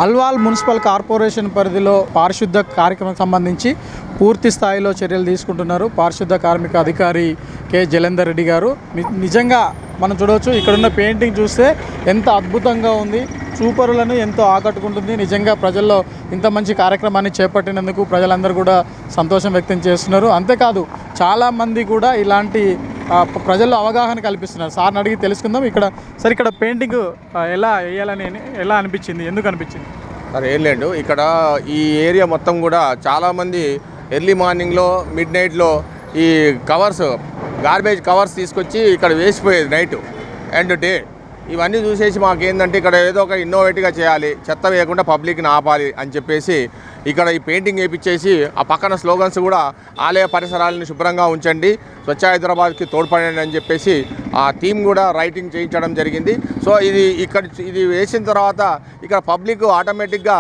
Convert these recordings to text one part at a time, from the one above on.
Alwal municipal corporation పరిధిలో పారిశుద్ధ కార్యక్రమానికి సంబంధించి పూర్తి స్థాయిలో చర్యలు తీసుకుంటున్నారు పారిశుద్ధ కార్మిక అధికారి కె జలంధర్ రెడ్డి గారు. నిజంగా మనం చూడవచ్చు ఇక్కడున్న పెయింటింగ్ చూస్తే ఎంత అద్భుతంగా ఉంది, చూపరులను ఎంతో ఆకట్టుకుంటుంది. నిజంగా ప్రజల్లో ఇంత మంచి కార్యక్రమాన్ని చేపట్టినందుకు ప్రజలందరూ కూడా సంతోషం వ్యక్తం చేస్తున్నారు. అంతేకాదు చాలామంది కూడా ఇలాంటి ప్రజల్లో అవగాహన కల్పిస్తున్నారు. సార్ని అడిగి తెలుసుకుందాం. ఇక్కడ పెయింటింగ్ ఎలా వేయాలని ఎలా అనిపించింది, ఎందుకు అనిపించింది? సార్ ఏం లేదు, ఇక్కడ ఈ ఏరియా మొత్తం కూడా చాలామంది ఎర్లీ మార్నింగ్లో మిడ్ నైట్లో ఈ గార్బేజ్ కవర్స్ తీసుకొచ్చి ఇక్కడ వేసిపోయేది నైట్ అండ్ డే. ఇవన్నీ చూసేసి మాకేందంటే ఇక్కడ ఏదో ఒక ఇన్నోవేటివ్గా చేయాలి, చెత్త వేయకుండా పబ్లిక్ని ఆపాలి అని చెప్పేసి ఇక్కడ ఈ పెయింటింగ్ వేయించేసి ఆ పక్కన స్లోగన్స్ కూడా ఆలయ పరిసరాలను శుభ్రంగా ఉంచండి, స్వచ్ఛ హైదరాబాద్కి తోడ్పడండి అని చెప్పేసి ఆ థీమ్ కూడా రైటింగ్ చేయించడం జరిగింది. సో ఇది వేసిన తర్వాత ఇక్కడ పబ్లిక్ ఆటోమేటిక్గా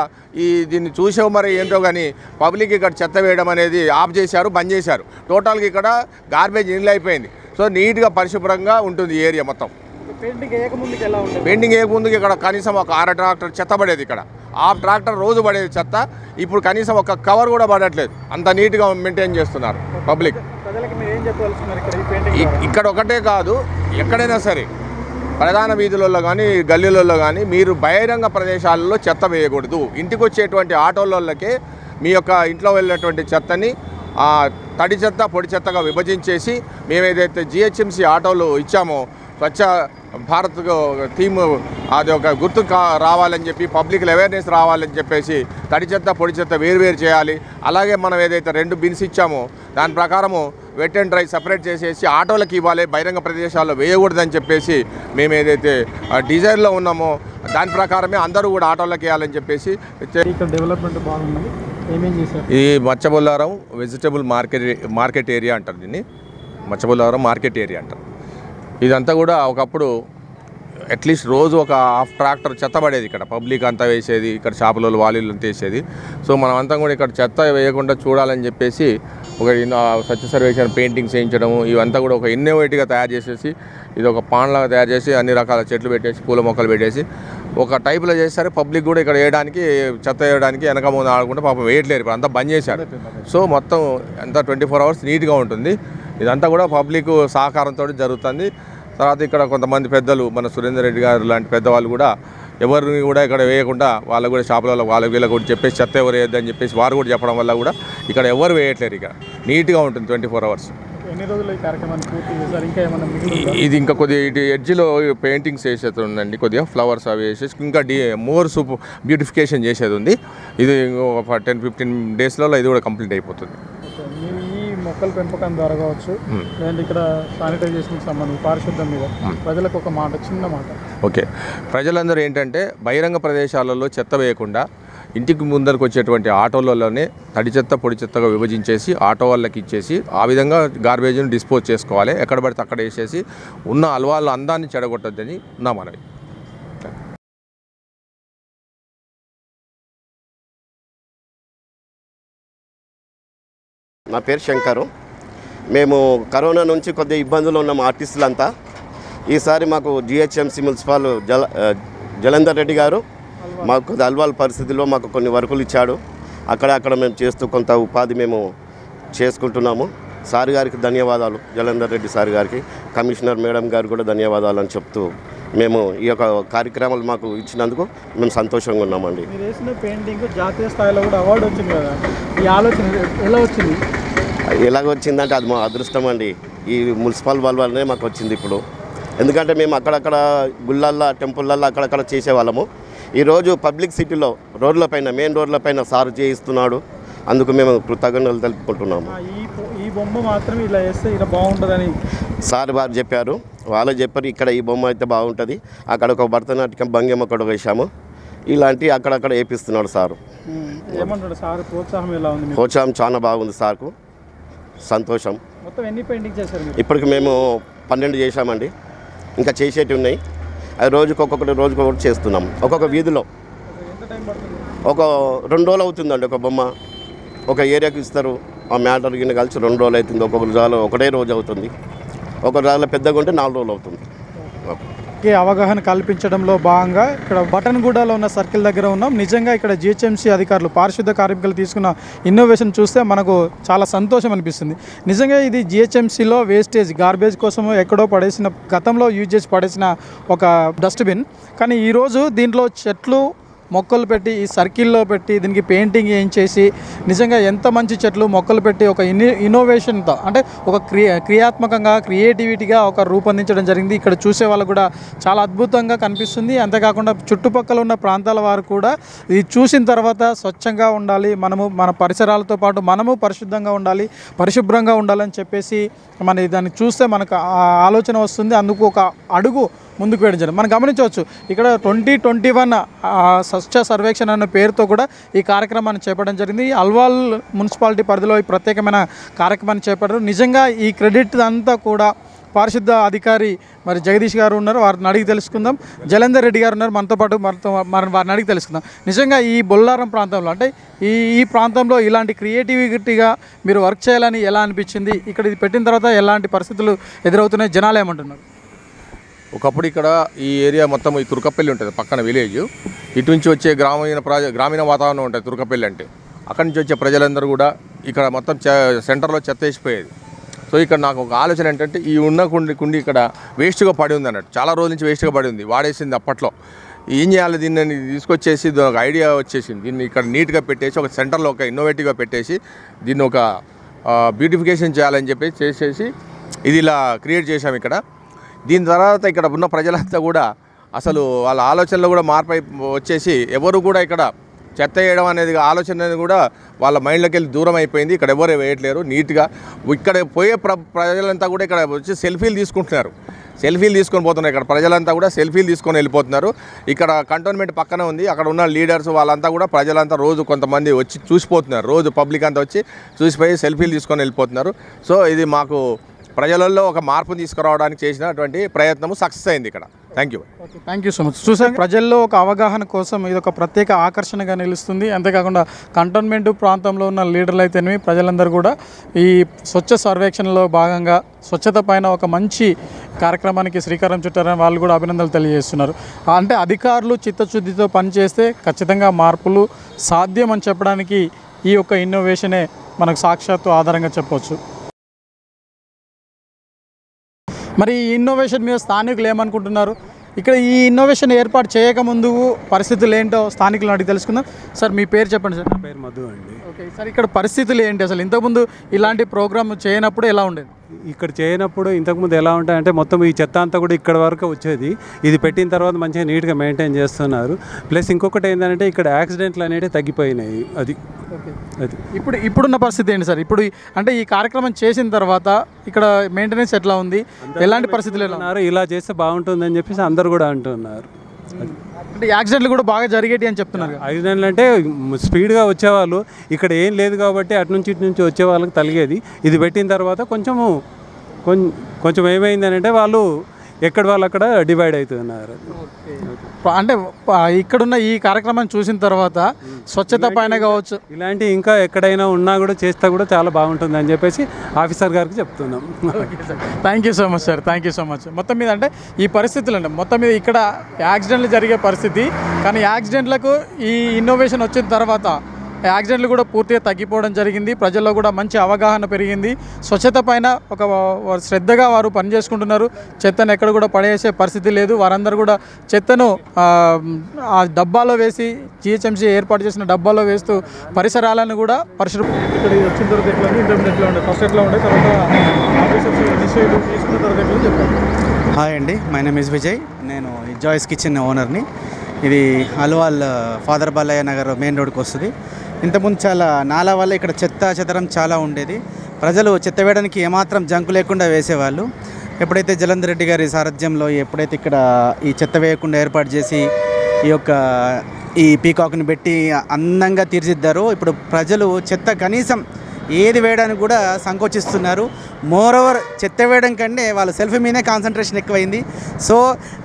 దీన్ని చూసావు మరి ఏంటో కానీ పబ్లిక్ ఇక్కడ చెత్త వేయడం అనేది ఆఫ్ చేశారు, బంద్ చేశారు. టోటల్గా ఇక్కడ గార్బేజ్ నీళ్ళు అయిపోయింది. సో నీట్గా పరిశుభ్రంగా ఉంటుంది ఏరియా మొత్తం. పెయింటింగ్ వేయకముందుకు ఇక్కడ కనీసం ఒక 6 ట్రాక్టర్ చెత్త పడేది, ఇక్కడ 6 ట్రాక్టర్ రోజు పడేది చెత్త. ఇప్పుడు కనీసం ఒక కవర్ కూడా పడట్లేదు, అంత నీట్గా మెయింటైన్ చేస్తున్నారు పబ్లిక్. ఇక్కడ ఒకటే కాదు, ఎక్కడైనా సరే ప్రధాన వీధులలో కానీ గల్లీలలో కానీ మీరు బహిరంగ ప్రదేశాలలో చెత్త వేయకూడదు. ఇంటికి వచ్చేటువంటి ఆటోలకే మీ యొక్క ఇంట్లో వెళ్ళినటువంటి చెత్తని తడి చెత్త పొడి చెత్తగా విభజించేసి మేమేదైతే జిహెచ్ఎంసీ ఆటోలు ఇచ్చామో స్వచ్ఛ భారత్ థీమ్ అది ఒక గుర్తు రావాలని చెప్పి పబ్లిక్ అవేర్నెస్ రావాలని చెప్పేసి తడి చెత్త పొడి చెత్త వేరు చేయాలి. అలాగే మనం ఏదైతే 2 బిన్స్ ఇచ్చామో దాని ప్రకారము వెట్ అండ్ డ్రై సపరేట్ చేసేసి ఆటోలకు ఇవ్వాలి, బహిరంగ ప్రదేశాల్లో వేయకూడదని చెప్పేసి మేము ఏదైతే డిజైన్లో ఉన్నామో దాని ప్రకారమే అందరూ కూడా ఆటోలకు వేయాలని చెప్పేసి. డెవలప్మెంట్ బాగుంది. ఈ మచ్చబొల్లారం వెజిటబుల్ మార్కెట్ ఏరియా అంటారు, దీన్ని మచ్చబొల్లారం మార్కెట్ ఏరియా అంటారు. ఇదంతా కూడా ఒకప్పుడు అట్లీస్ట్ రోజు ఒక 1/2 ట్రాక్టర్ చెత్త పడేది, ఇక్కడ పబ్లిక్ అంతా వేసేది, ఇక్కడ షాపులలో వాలీలు అంతా వేసేది. సో మనం అంతా కూడా ఇక్కడ చెత్త వేయకుండా చూడాలని చెప్పేసి ఒక స్వచ్ఛ సర్వేక్షణ పెయింటింగ్స్ వేయించడము ఇవంతా కూడా ఒక ఇన్నోవేటివ్గా తయారు చేసేసి ఇది ఒక పాండ్లాగా తయారు చేసి అన్ని రకాల చెట్లు పెట్టేసి పూల మొక్కలు పెట్టేసి ఒక టైప్లో చేస్తారు. పబ్లిక్ కూడా ఇక్కడ వేయడానికి చెత్త వేయడానికి వెనక ముందు ఆడకుండా పాపం వేయట్లేరు, ఇప్పుడు అంతా బంద్ చేశారు. సో మొత్తం అంతా 24 hours నీట్గా ఉంటుంది. ఇదంతా కూడా పబ్లిక్ సహకారంతో జరుగుతుంది. తర్వాత ఇక్కడ కొంతమంది పెద్దలు మన సురేందర్ రెడ్డి గారు లాంటి పెద్దవాళ్ళు కూడా ఎవరిని కూడా ఇక్కడ వేయకుండా వాళ్ళు కూడా షాపులలో వీళ్ళకి కూడా చెప్పేసి చెత్త ఎవరు వేయద్దని చెప్పేసి వారు కూడా చెప్పడం వల్ల కూడా ఇక్కడ ఎవరు వేయట్లేరు. ఇక్కడ నీట్గా ఉంటుంది 24 hours. ఎన్ని రోజులు ఈ కార్యక్రమాన్ని పూర్తి చేశారు? ఇంకా ఏమన్నా ఇది ఇంకా కొద్దిగా ఇటు ఎడ్జ్లో పెయింటింగ్స్ వేసేది ఉందండి, కొద్దిగా ఫ్లవర్స్ అవి వేసేసి ఇంకా మోర్ బ్యూటిఫికేషన్ చేసేది ఉంది. ఇది ఒక 10-15 డేస్లలో ఇది కూడా కంప్లీట్ అయిపోతుంది. మొక్కల పెంపకం ద్వారా కావచ్చు, లేదంటే ఇక్కడ శానిటైజేషన్కి సంబంధించి పారిశుద్ధ్యం మీద ప్రజలకు ఒక మాట, చిన్న మాట. ఓకే, ప్రజలందరూ ఏంటంటే బహిరంగ ప్రదేశాలలో చెత్త వేయకుండా ఇంటికి ముందరకు వచ్చేటువంటి ఆటోలలోనే తడి చెత్త పొడి చెత్తగా విభజించేసి ఆటో వాళ్ళకి ఇచ్చేసి ఆ విధంగా గార్బేజ్ని డిస్పోజ్ చేసుకోవాలి. ఎక్కడ పడితే అక్కడ వేసేసి ఉన్న అల్వాళ్ళ అందాన్ని చెడగొట్టద్దని నా మనవి. నా పేరు శంకరు. మేము కరోనా నుంచి కొద్దిగా ఇబ్బందులు ఉన్నాము ఆర్టిస్టులంతా. ఈసారి మాకు జిహెచ్ఎంసీ మున్సిపల్ జలంధర్ రెడ్డి గారు మాకు అల్వాల్ పరిస్థితిలో మాకు కొన్ని వర్కులు ఇచ్చాడు. అక్కడ మేము చేస్తూ కొంత ఉపాధి మేము చేసుకుంటున్నాము. సార్ గారికి ధన్యవాదాలు, జలంధర్ రెడ్డి సార్ గారికి, కమిషనర్ మేడం గారు కూడా ధన్యవాదాలు అని చెప్తూ మేము ఈ యొక్క కార్యక్రమాలు మాకు ఇచ్చినందుకు మేము సంతోషంగా ఉన్నామండి. మీరు వేసిన పెయింటింగ్ జాతీయ స్థాయిలో కూడా అవార్డు వచ్చింది కదా, ఈ ఆలోచన ఎలా వచ్చింది? ఎలాగ వచ్చిందంటే అది మా అదృష్టం అండి. ఈ మున్సిపల్ వల్లనే మాకు వచ్చింది ఇప్పుడు. ఎందుకంటే మేము అక్కడక్కడ గుళ్ళల్లో టెంపుల్లల్లో అక్కడక్కడ చేసేవాళ్ళము. ఈరోజు పబ్లిక్ సిటీలో రోడ్లపైన మెయిన్ రోడ్లపైన సార్ చేయిస్తున్నాడు. అందుకు మేము కృతజ్ఞతలు తెలుపుకుంటున్నాము. ఈ బొమ్మ మాత్రం ఇలా వేస్తే ఇలా బాగుంటుందని సార్ వారు చెప్పారు, వాళ్ళు చెప్పారు ఇక్కడ ఈ బొమ్మ అయితే బాగుంటుంది. అక్కడ ఒక భరతనాట్యం భంగిమ కూడా వేసాము. ఇలాంటి అక్కడక్కడ వేపిస్తున్నాడు సారు. ఏమంటాడు సార్? ప్రోత్సాహం ఎలా ఉంది? ప్రోత్సాహం చాలా బాగుంది సార్కు, సంతోషం. మొత్తం ఎన్ని పెయింటింగ్ చేశారు? ఇప్పటికి మేము 12 చేశామండి, ఇంకా చేసేటివి ఉన్నాయి. అది రోజుకొకటి చేస్తున్నాం. ఒక్కొక్క వీధిలో ఒక 2 రోజులు అవుతుందండి. ఒక బొమ్మ ఒక ఏరియాకి ఇస్తారు, ఆ మ్యాటర్ గిన్నె కలిసి 2 రోజులు అవుతుంది. ఒక్కొక్క రోజు ఒకటే రోజు అవుతుంది. ఒక రోజులో పెద్దగా ఉంటే 4 రోజులు అవుతుంది. కి అవగాహన కల్పించడంలో భాగంగా ఇక్కడ బటన్గూడలో ఉన్న సర్కిల్ దగ్గర ఉన్నాం. నిజంగా ఇక్కడ జిహెచ్ఎంసీ అధికారులు పారిశుద్ధ కార్మికులు తీసుకున్న ఇన్నోవేషన్ చూస్తే మనకు చాలా సంతోషం అనిపిస్తుంది. నిజంగా ఇది జిహెచ్ఎంసీలో వేస్టేజ్ గార్బేజ్ కోసం ఎక్కడో పడేసిన, గతంలో యూజ్ చేసి పడేసిన ఒక డస్ట్బిన్. కానీ ఈరోజు దీంట్లో చెట్లు మొక్కలు పెట్టి ఈ సర్కిల్లో పెట్టి దీనికి పెయింటింగ్ చేయించేసి నిజంగా ఎంత మంచి చెట్లు మొక్కలు పెట్టి ఒక ఇన్నోవేషన్తో అంటే ఒక క్రియాత్మకంగా క్రియేటివిటీగా ఒక రూపొందించడం జరిగింది. ఇక్కడ చూసే వాళ్ళకు కూడా చాలా అద్భుతంగా కనిపిస్తుంది. అంతేకాకుండా చుట్టుపక్కల ఉన్న ప్రాంతాల వారు కూడా ఇది చూసిన తర్వాత స్వచ్ఛంగా ఉండాలి, మనము మన పరిసరాలతో పాటు మనము పరిశుద్ధంగా ఉండాలి, పరిశుభ్రంగా ఉండాలని చెప్పేసి మన దాన్ని చూస్తే మనకు ఆలోచన వస్తుంది. అందుకు ఒక అడుగు ముందుకు వేయడం జరిగింది. మనం గమనించవచ్చు ఇక్కడ 2021 స్వచ్ఛ సర్వేక్షణ అన్న పేరుతో కూడా ఈ కార్యక్రమాన్ని చేపట్టడం జరిగింది. అల్వాల్ మున్సిపాలిటీ పరిధిలో ఈ ప్రత్యేకమైన కార్యక్రమాన్ని చేపట్టారు. నిజంగా ఈ క్రెడిట్ అంతా కూడా పారిశుద్ధ అధికారి మరి జగదీష్ గారు ఉన్నారు, వారిని అడిగి తెలుసుకుందాం. జలంధర్ రెడ్డి గారు ఉన్నారు మనతో పాటు, వారిని అడిగి తెలుసుకుందాం. నిజంగా ఈ బొల్లారం ప్రాంతంలో అంటే ఈ ప్రాంతంలో ఇలాంటి క్రియేటివిటీగా మీరు వర్క్ చేయాలని ఎలా అనిపించింది? ఇక్కడ ఇది పెట్టిన తర్వాత ఎలాంటి పరిస్థితులు ఎదురవుతున్నాయి, జనాలు ఏమంటున్నారు? ఒకప్పుడు ఇక్కడ ఈ ఏరియా మొత్తం ఈ తుర్కపల్లి ఉంటుంది, పక్కన విలేజ్. ఇటు నుంచి వచ్చే గ్రామీణ వాతావరణం ఉంటుంది తుర్కపల్లి అంటే. అక్కడి నుంచి వచ్చే ప్రజలందరూ కూడా ఇక్కడ మొత్తం సెంటర్లో చెత్త వేసిపోయేది. సో ఇక్కడ నాకు ఒక ఆలోచన ఏంటంటే ఈ ఉన్న కుండి ఇక్కడ వేస్ట్గా పడి ఉంది అన్నట్టు, చాలా రోజుల నుంచి వేస్ట్గా పడి ఉంది, వాడేసింది అప్పట్లో. ఏం చేయాలి దీన్ని తీసుకొచ్చేసి ఒక ఐడియా వచ్చేసింది. దీన్ని ఇక్కడ నీట్గా పెట్టేసి ఒక సెంటర్లో ఒక ఇన్నోవేటివ్గా పెట్టేసి దీన్ని ఒక బ్యూటిఫికేషన్ చేయాలని చెప్పి చేసేసి ఇది ఇలా క్రియేట్ చేశాం ఇక్కడ. దీని తర్వాత ఇక్కడ ఉన్న ప్రజలంతా కూడా అసలు వాళ్ళ ఆలోచనలో కూడా మార్పు వచ్చేసి ఎవరు కూడా ఇక్కడ చెత్త వేయడం అనేది ఆలోచన అనేది కూడా వాళ్ళ మైండ్లోకి వెళ్ళి దూరం అయిపోయింది. ఇక్కడ ఎవరు వేయట్లేరు నీట్గా. ఇక్కడ పోయే ప్రజలంతా కూడా ఇక్కడ వచ్చి సెల్ఫీలు తీసుకుంటున్నారు, సెల్ఫీలు తీసుకొని పోతున్నారు. ఇక్కడ ప్రజలంతా కూడా సెల్ఫీలు తీసుకొని వెళ్ళిపోతున్నారు. ఇక్కడ కంటోన్మెంట్ పక్కన ఉంది, అక్కడ ఉన్న లీడర్స్ వాళ్ళంతా కూడా ప్రజలంతా రోజు కొంతమంది వచ్చి చూసిపోతున్నారు, రోజు పబ్లిక్ అంతా వచ్చి చూసిపోయి సెల్ఫీలు తీసుకొని వెళ్ళిపోతున్నారు. సో ఇది మాకు ప్రజలలో ఒక మార్పు తీసుకురావడానికి చేసినటువంటి ప్రయత్నము సక్సెస్ అయింది ఇక్కడ. Thank you. Okay, thank you so much. చూసాం ప్రజల్లో ఒక అవగాహన కోసం ఇది ఒక ప్రత్యేక ఆకర్షణగా నిలుస్తుంది. అంతేకాకుండా కంటోన్మెంట్ ప్రాంతంలో ఉన్న లీడర్లు అయితేనేమి ప్రజలందరూ కూడా ఈ స్వచ్ఛ సర్వేక్షణలో భాగంగా స్వచ్ఛత పైన ఒక మంచి కార్యక్రమానికి శ్రీకారం చుట్టారని వాళ్ళు కూడా అభినందనలు తెలియజేస్తున్నారు. అంటే అధికారులు చిత్తశుద్ధితో పనిచేస్తే ఖచ్చితంగా మార్పులు సాధ్యం అని చెప్పడానికి ఈ యొక్క ఇన్నోవేషనే మనకు సాక్షాత్తు ఆధారంగా చెప్పవచ్చు. మరి ఈ ఇన్నోవేషన్ మీద స్థానికులు ఏమనుకుంటున్నారు? ఇక్కడ ఈ ఇన్నోవేషన్ ఏర్పాటు చేయకముందు పరిస్థితులు ఏంటో స్థానికులను అడిగి తెలుసుకుందాం. సార్ మీ పేరు చెప్పండి సార్. నా పేరు మధు అండి. ఓకే సార్, ఇక్కడ పరిస్థితులు ఏంటి అసలు? ఇంతకుముందు ఇలాంటి ప్రోగ్రామ్ చేయనప్పుడు ఎలా ఉండేది? ఇక్కడ చేయనప్పుడు ఇంతకుముందు ఎలా ఉంటాయంటే మొత్తం ఈ చెత్త అంతా కూడా ఇక్కడ వరకు వచ్చేది. ఇది పెట్టిన తర్వాత మంచిగా నీట్గా మెయింటైన్ చేస్తున్నారు. ప్లస్ ఇంకొకటి ఏంటంటే ఇక్కడ యాక్సిడెంట్లు అనేవి తగ్గిపోయినాయి. అది ఇప్పుడున్న పరిస్థితి ఏంటి సార్? ఇప్పుడు అంటే ఈ కార్యక్రమం చేసిన తర్వాత ఇక్కడ మెయింటెనెన్స్ ఎట్లా ఉంది, ఎలాంటి పరిస్థితులు ఉన్నారు? ఇలా చేస్తే బాగుంటుందని చెప్పేసి అందరు కూడా అంటున్నారు. అంటే యాక్సిడెంట్లు కూడా బాగా జరిగేటి అని చెప్తున్నారు. యాక్సిడెంట్లు అంటే స్పీడ్గా వచ్చేవాళ్ళు, ఇక్కడ ఏం లేదు కాబట్టి అటు నుంచి ఇటు నుంచి వచ్చే వాళ్ళకి తలిగేది. ఇది పెట్టిన తర్వాత కొంచెం ఏమైందని అంటే వాళ్ళు ఎక్కడ వాళ్ళు అక్కడ డివైడ్ అవుతున్నారు. అంటే ఇక్కడున్న ఈ కార్యక్రమాన్ని చూసిన తర్వాత స్వచ్ఛత పైన కావచ్చు, ఇలాంటి ఇంకా ఎక్కడైనా ఉన్నా కూడా చేస్తే కూడా చాలా బాగుంటుంది అని చెప్పేసి ఆఫీసర్ గారికి చెప్తున్నాం. Thank you so much sir, thank you so much. మొత్తం మీద అంటే ఈ పరిస్థితులు అంటే మొత్తం మీద ఇక్కడ యాక్సిడెంట్లు జరిగే పరిస్థితి, కానీ యాక్సిడెంట్లకు ఈ ఇన్నోవేషన్ వచ్చిన తర్వాత యాక్సిడెంట్లు కూడా పూర్తిగా తగ్గిపోవడం జరిగింది. ప్రజల్లో కూడా మంచి అవగాహన పెరిగింది. స్వచ్ఛత పైన ఒక శ్రద్ధగా వారు పనిచేసుకుంటున్నారు. చెత్తను ఎక్కడ కూడా పడేసే పరిస్థితి లేదు. వారందరూ కూడా చెత్తను ఆ డబ్బాలో వేసి జిహెచ్ఎంసీ ఏర్పాటు చేసిన డబ్బాలో వేస్తూ పరిసరాలను కూడా ఇక్కడ వచ్చిన తర్వాత ఎట్లా ఉంది, ఇంటర్మీడియట్ ఎట్లా ఉండే, ఫస్ట్ ఎట్లా ఉండే, తర్వాత ఆఫీసర్స్ ఇనిషియేటివ్ తీసుకున్న తర్వాత ఎట్లా చెప్పండి. హాయ్ అండి, మై నేమ్ ఇస్ విజయ్. నేను జాయ్స్ కిచెన్ ఓనర్ని. ఇది అల్వాల్ ఫాదర్ బాలయ్య నగర్ మెయిన్ రోడ్కి వస్తుంది. ఇంతకుముందు చాలా నాలా వల్ల ఇక్కడ చెత్తరం చాలా ఉండేది. ప్రజలు చెత్త వేయడానికి ఏమాత్రం జంకు లేకుండా వేసేవాళ్ళు. ఎప్పుడైతే జలంధర్ రెడ్డి గారి సారథ్యంలో ఎప్పుడైతే ఇక్కడ ఈ చెత్త వేయకుండా ఏర్పాటు చేసి ఈ పీకాక్ని పెట్టి అందంగా తీర్చిద్దారో ఇప్పుడు ప్రజలు చెత్త కనీసం ఏది వేయడానికి కూడా సంకోచిస్తున్నారు. మోరోవర్ చెత్త వేయడం కంటే వాళ్ళ సెల్ఫీ మీదే కాన్సన్ట్రేషన్ ఎక్కువైంది. సో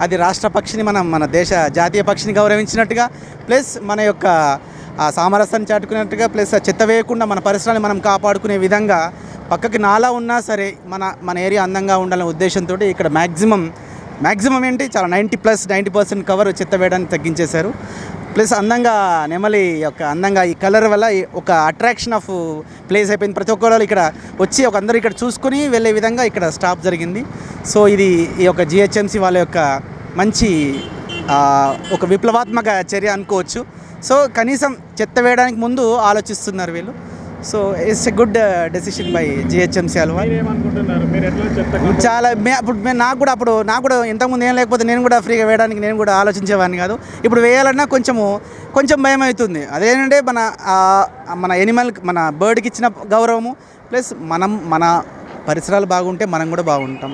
అది రాష్ట్ర పక్షిని మన దేశ జాతీయ పక్షిని గౌరవించినట్టుగా, ప్లస్ మన యొక్క సామరస్యాన్ని చాటుకున్నట్టుగా, ప్లస్ చెత్త వేయకుండా మన పరిసరాన్ని మనం కాపాడుకునే విధంగా పక్కకి నాలా ఉన్నా సరే మన ఏరియా అందంగా ఉండాలనే ఉద్దేశంతో ఇక్కడ మ్యాక్సిమం మ్యాక్సిమం ఏంటి చాలా 90% కవర్ చెత్త వేయడానికి తగ్గించేశారు. ప్లస్ అందంగా నెమలి యొక్క అందంగా ఈ కలర్ వల్ల ఒక అట్రాక్షన్ ఆఫ్ ప్లేస్ అయిపోయింది. ప్రతి ఒక్కరు ఇక్కడ వచ్చి అందరూ ఇక్కడ చూసుకుని వెళ్ళే విధంగా ఇక్కడ స్టాప్ జరిగింది. సో ఇది ఈ యొక్క జిహెచ్ఎంసి వాళ్ళ యొక్క మంచి ఒక విప్లవాత్మక చర్య అనుకోవచ్చు. సో కనీసం చెత్త వేయడానికి ముందు ఆలోచిస్తున్నారు వీళ్ళు. So it's a good decision by GHMC Alwal. చాలా ఇప్పుడు నాకు కూడా ఇంతకుముందు ఏం లేకపోతే నేను కూడా ఫ్రీగా వేయడానికి నేను కూడా ఆలోచించేవాడిని కాదు. ఇప్పుడు వేయాలన్నా కొంచెం భయం అవుతుంది. అదేంటంటే మన ఎనిమల్ మన బర్డ్కి ఇచ్చిన గౌరవము ప్లస్ మన పరిసరాలు బాగుంటే మనం కూడా బాగుంటాం.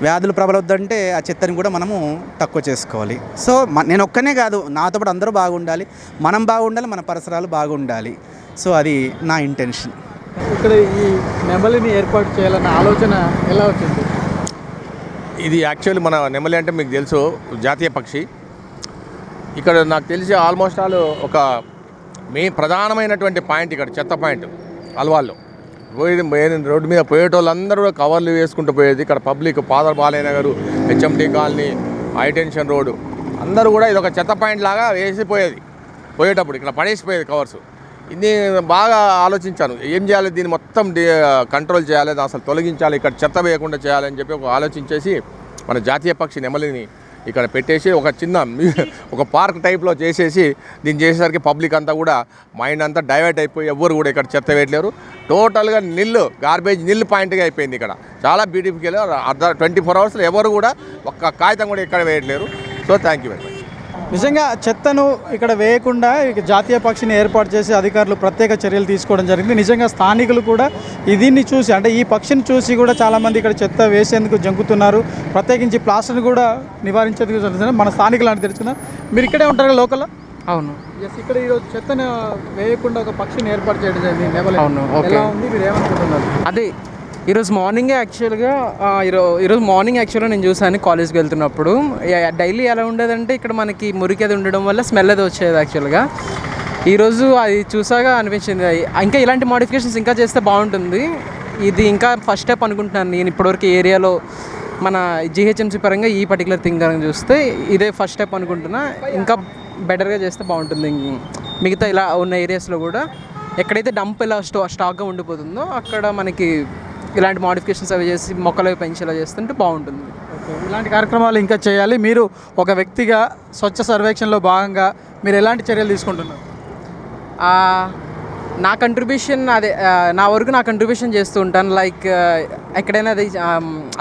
వ్యాధులు ప్రబలొద్దంటే ఆ చెత్తని కూడా మనము తక్కువ చేసుకోవాలి. సో నేను ఒక్కనే కాదు, నాతో పాటు అందరూ బాగుండాలి, మనం బాగుండాలి, మన పరిసరాలు బాగుండాలి. సో అది నా ఇంటెన్షన్. ఇక్కడ ఈ నెమలిని ఏర్పాటు చేయాలన్న ఆలోచన ఎలా వచ్చింది? ఇది యాక్చువల్లీ మన నెమలి అంటే మీకు తెలుసు జాతీయ పక్షి. ఇక్కడ నాకు తెలిసి ఆల్మోస్ట్ ఆల్ ఒక ప్రధానమైనటువంటి పాయింట్ ఇక్కడ చెత్త పాయింట్ అల్వాల్లో రోడ్డు మీద పోయేటోళ్ళందరూ కూడా కవర్లు వేసుకుంటూ పోయేది. ఇక్కడ public father Balaiah Nagar, HMT colony, high tension road అందరూ కూడా ఇది ఒక చెత్త పాయింట్ లాగా వేసిపోయేది. పోయేటప్పుడు ఇక్కడ పడేసిపోయేది కవర్స్. ఇది బాగా ఆలోచించాను, ఏం చేయాలి, దీన్ని మొత్తం కంట్రోల్ చేయాలి, అసలు తొలగించాలి, ఇక్కడ చెత్త వేయకుండా చేయాలని చెప్పి ఆలోచించేసి మన జాతీయ పక్షి నెమలిని ఇక్కడ పెట్టేసి ఒక పార్క్ టైప్లో చేసేసి దీన్ని చేసేసరికి పబ్లిక్ అంతా కూడా మైండ్ అంతా డైవర్ట్ అయిపోయి ఎవ్వరు కూడా ఇక్కడ చెత్త వేయట్లేరు. టోటల్గా గార్బేజ్ పాయింట్గా అయిపోయింది. ఇక్కడ చాలా బ్యూటిఫుల్ 24 అవర్స్లో ఎవరు కూడా ఒక్క కాగితం కూడా ఇక్కడ వేయట్లేరు. So thank you very much. నిజంగా చెత్తను ఇక్కడ వేయకుండా జాతీయ పక్షిని ఏర్పాటు చేసి అధికారులు ప్రత్యేక చర్యలు తీసుకోవడం జరిగింది. నిజంగా స్థానికులు కూడా దీన్ని చూసి అంటే ఈ పక్షిని చూసి కూడా చాలామంది ఇక్కడ చెత్త వేసేందుకు జంకుతున్నారు. ప్రత్యేకించి ప్లాస్టర్ని కూడా నివారించేందుకు జరుగుతున్నారు. మన స్థానికులు అని తెలుసుకున్నారు. మీరు ఇక్కడే ఉంటారు లోకల్? అవును. ఇక్కడ ఈరోజు చెత్తను వేయకుండా ఒక పక్షిని ఏర్పాటు చేయడం జరిగింది. అవును. ఓకే. ఎలా ఉంది, మీరు ఏమనుకుంటున్నారు? అదే ఈరోజు మార్నింగ్ యాక్చువల్గా నేను చూసాను కాలేజ్కి వెళ్తున్నప్పుడు. డైలీ ఎలా ఉండేదంటే ఇక్కడ మనకి మురికి అది ఉండడం వల్ల స్మెల్ అది వచ్చేది యాక్చువల్గా. ఈరోజు అది చూసాక అనిపించింది ఇంకా ఇలాంటి మోడిఫికేషన్స్ ఇంకా చేస్తే బాగుంటుంది. ఇది ఇంకా ఫస్ట్ స్టెప్ అనుకుంటున్నాను నేను ఇప్పటివరకు ఏరియాలో మన జిహెచ్ఎంసీ పరంగా ఈ పర్టికులర్ థింగ్ కనుక చూస్తే ఇదే ఫస్ట్ స్టెప్ అనుకుంటున్నా. ఇంకా బెటర్గా చేస్తే బాగుంటుంది. మిగతా ఇలా ఉన్న ఏరియాస్లో కూడా ఎక్కడైతే డంప్ ఇలా స్టాక్గా ఉండిపోతుందో అక్కడ మనకి ఇలాంటి మోడిఫికేషన్స్ అవి చేసి మొక్కలు పెంచేలా చేస్తుంటే బాగుంటుంది. ఇలాంటి కార్యక్రమాలు ఇంకా చేయాలి. మీరు ఒక వ్యక్తిగా స్వచ్ఛ సర్వేక్షణలో భాగంగా మీరు ఎలాంటి చర్యలు తీసుకుంటున్నారు? నా కంట్రిబ్యూషన్ నా వరకు నా కంట్రిబ్యూషన్ చేస్తూ ఉంటాను. లైక్ ఎక్కడైనా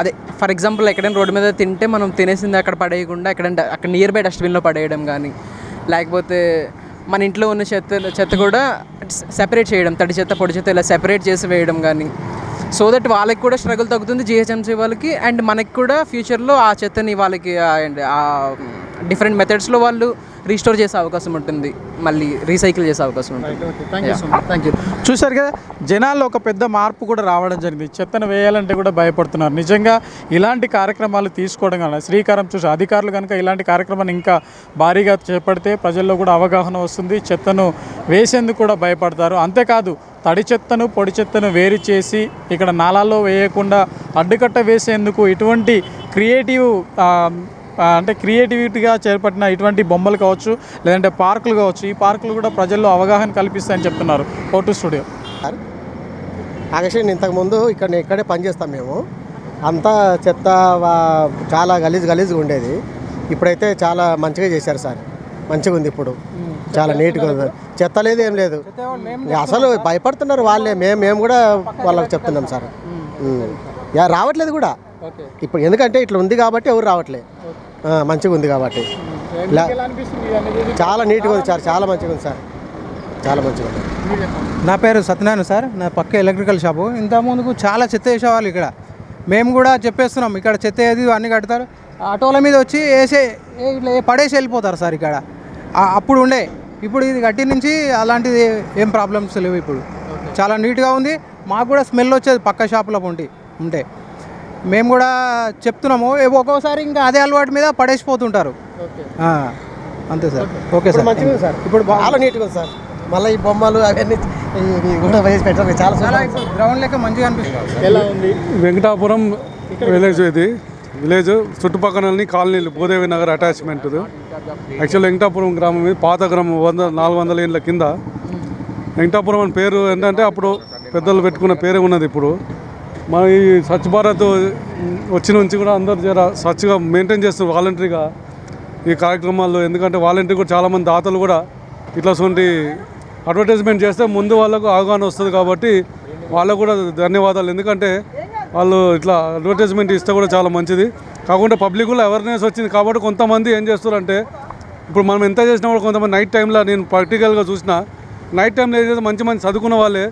అదే ఫర్ ఎగ్జాంపుల్ ఎక్కడైనా రోడ్డు మీద తింటే మనం తినేసింది అక్కడ పడేయకుండా అక్కడ నియర్ బై డస్ట్బిన్లో పడేయడం కానీ, లేకపోతే మన ఇంట్లో ఉన్న చెత్త కూడా సెపరేట్ చేయడం, తడి చెత్త పొడి చెత్త ఇలా సెపరేట్ చేసి వేయడం కానీ, సో దట్ వాళ్ళకి కూడా స్ట్రగుల్ తగ్గుతుంది జిహెచ్ఎంసీ వాళ్ళకి, అండ్ మనకి కూడా ఫ్యూచర్లో ఆ చెత్తని వాళ్ళకి డిఫరెంట్ మెథడ్స్లో వాళ్ళు రీస్టోర్ చేసే అవకాశం ఉంటుంది, మళ్ళీ రీసైకిల్ చేసే అవకాశం ఉంటుంది. Thank you. చూశారు కదా, జనాల్లో ఒక పెద్ద మార్పు కూడా రావడం జరిగింది. చెత్తను వేయాలంటే కూడా భయపడుతున్నారు. నిజంగా ఇలాంటి కార్యక్రమాలు తీసుకోవడం కన్నా శ్రీకారం చూసి అధికారులు కనుక ఇలాంటి కార్యక్రమాన్ని ఇంకా భారీగా చేపడితే ప్రజల్లో కూడా అవగాహన వస్తుంది. చెత్తను వేసేందుకు కూడా భయపడతారు. అంతేకాదు తడి చెత్తను పొడి చెత్తను వేరు చేసి ఇక్కడ నాలాల్లో వేయకుండా అడ్డుకట్ట వేసేందుకు ఇటువంటి క్రియేటివిటీగా చేపట్టిన ఇటువంటి బొమ్మలు కావచ్చు, లేదంటే పార్కులు కావచ్చు, ఈ పార్కులు కూడా ప్రజల్లో అవగాహన కల్పిస్తాయని చెప్తున్నారు. Photo studio. యాక్చువల్లీ ఇంతకుముందు ఇక్కడే పనిచేస్తాం మేము. అంతా చెత్త చాలా గలీజ్గా ఉండేది. ఇప్పుడైతే చాలా మంచిగా చేశారు సార్. మంచిగా ఉంది, ఇప్పుడు చాలా నీట్గా ఉంది. చెత్త లేదు, ఏం లేదు. అసలు భయపడుతున్నారు వాళ్ళే. మేము కూడా వాళ్ళకి చెప్తున్నాం సార్. రావట్లేదు కూడా ఇప్పుడు, ఎందుకంటే ఇట్లా ఉంది కాబట్టి ఎవరు రావట్లేదు. మంచిగా ఉంది కాబట్టి చాలా నీట్గా ఉంది సార్. చాలా మంచిగా ఉంది సార్. చాలా మంచిగా ఉంది. నా పేరు సత్యనారాయణ సార్. నా పక్క ఎలక్ట్రికల్ షాపు. ఇంతకుముందుకు చాలా చెత్త వేసేవాళ్ళు ఇక్కడ. మేము కూడా చెప్పేస్తున్నాం ఇక్కడ చెత్త ఏది అన్నీ కడతారు, ఆటోల మీద వచ్చి పడేసి వెళ్ళిపోతారు సార్ ఇక్కడ. అప్పుడు ఉండే, ఇప్పుడు ఇది కట్టి నుంచి అలాంటిది ఏం ప్రాబ్లమ్స్ లేవు. ఇప్పుడు చాలా నీట్గా ఉంది. మాకు కూడా స్మెల్ వచ్చేది పక్క షాపులో ఉంటే మేము కూడా చెప్తున్నాము. ఒక్కోసారి ఇంకా అదే అలవాటు మీద పడేసిపోతుంటారు. అంతే సార్. ఓకే సార్, మంచిగా ఉంది సార్. ఇప్పుడు చాలా నీట్గా ఉంది సార్. మళ్ళీ ఈ బొమ్మలు అవన్నీ కూడా వేసి పెట్టారు. చాలా గ్రౌండ్ లెక్క మంచిగా అనిపిస్తుంది. ఎలా ఉంది? వెంకటాపురం విలేజ్ ఇది విలేజ్ చుట్టుపక్కలని కాలనీలు భూదేవి నగర్ అటాచ్మెంట్. యాక్చువల్ వెంకటాపురం గ్రామం ఇది పాత గ్రామం 400 ఏళ్ళ కింద. వెంకటాపురం అని పేరు ఏంటంటే అప్పుడు పెద్దలు పెట్టుకున్న పేరే ఉన్నది. ఇప్పుడు మన ఈ స్వచ్ఛ భారత్ వచ్చిన నుంచి కూడా అందరు జర స్వచ్ఛగా మెయింటైన్ చేస్తున్నారు వాలంటరీగా ఈ కార్యక్రమాల్లో. ఎందుకంటే వాలంటరీ కూడా చాలామంది దాతలు కూడా ఇట్లాంటి అడ్వర్టైజ్మెంట్ చేస్తే ముందు వాళ్ళకు అవగాహన వస్తుంది కాబట్టి వాళ్ళకు కూడా ధన్యవాదాలు. ఎందుకంటే వాళ్ళు ఇట్లా అడ్వర్టైజ్మెంట్ ఇస్తే కూడా చాలా మంచిది. కాకుండా పబ్లిక్లో అవేర్నెస్ వచ్చింది కాబట్టి కొంతమంది ఏం చేస్తారంటే ఇప్పుడు మనం ఎంత చేసినా కూడా కొంతమంది నైట్ టైంలో నేను ప్రాక్టికల్గా చూసిన నైట్ టైంలో ఏం చేస్తే మంచి చదువుకున్న వాళ్ళే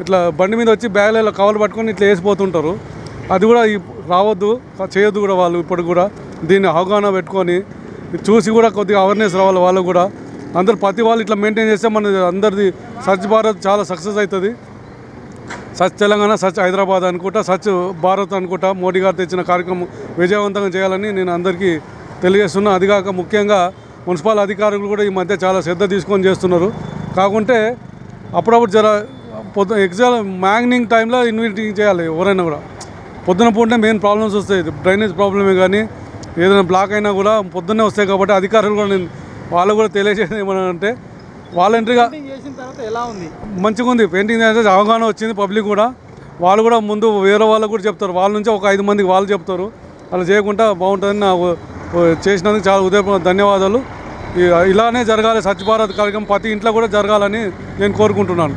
ఇట్లా బండి మీద వచ్చి బ్యాగ్లలో కవర్లు పట్టుకొని ఇట్లా వేసిపోతుంటారు. అది కూడా రావద్దు, చేయొద్దు కూడా వాళ్ళు. ఇప్పుడు కూడా దీన్ని అవగాహన పెట్టుకొని చూసి కూడా కొద్దిగా అవేర్నెస్ రావాలి వాళ్ళకు కూడా. అందరు ప్రతి వాళ్ళు ఇట్లా మెయింటైన్ చేస్తే మన అందరిది స్వచ్ఛ భారత్ చాలా సక్సెస్ అవుతుంది. స్వచ్ఛ తెలంగాణ, స్వచ్ఛ హైదరాబాద్ అనుకుంటా, స్వచ్ఛ భారత్ అనుకుంటా మోడీ గారు తెచ్చిన కార్యక్రమం విజయవంతంగా చేయాలని నేను అందరికీ తెలియజేస్తున్నా. అదిగాక ముఖ్యంగా మున్సిపల్ అధికారులు కూడా ఈ మధ్య చాలా శ్రద్ధ తీసుకొని చేస్తున్నారు. కాకుంటే అప్పుడప్పుడు జర ఎగ్జామ్ మార్నింగ్ టైంలో ఇన్వెస్టిగేట్ చేయాలి. ఎవరైనా కూడా పొద్దున పూటనే మెయిన్ ప్రాబ్లమ్స్ వస్తాయి. డ్రైనేజ్ ప్రాబ్లమే కానీ ఏదైనా బ్లాక్ అయినా కూడా పొద్దున్నే వస్తాయి. కాబట్టి అధికారులు కూడా నేను వాళ్ళు కూడా తెలియజేసేది ఏమన్నా అంటే వాలంటరీగా చేసిన తర్వాత ఎలా ఉంది? మంచిగా ఉంది. పెయింటింగ్ అయితే అవగాహన వచ్చింది పబ్లిక్ కూడా. వాళ్ళు కూడా ముందు వేరే వాళ్ళకు కూడా చెప్తారు. వాళ్ళ నుంచి ఒక 5 మందికి వాళ్ళు చెప్తారు. అలా చేయకుండా బాగుంటుందని నాకు చేసినందుకు చాలా హృదయపూర్వక ధన్యవాదాలు. ఇలానే జరగాలి స్వచ్ఛ భారత్ కార్యక్రమం ప్రతి ఇంట్లో కూడా జరగాలని నేను కోరుకుంటున్నాను.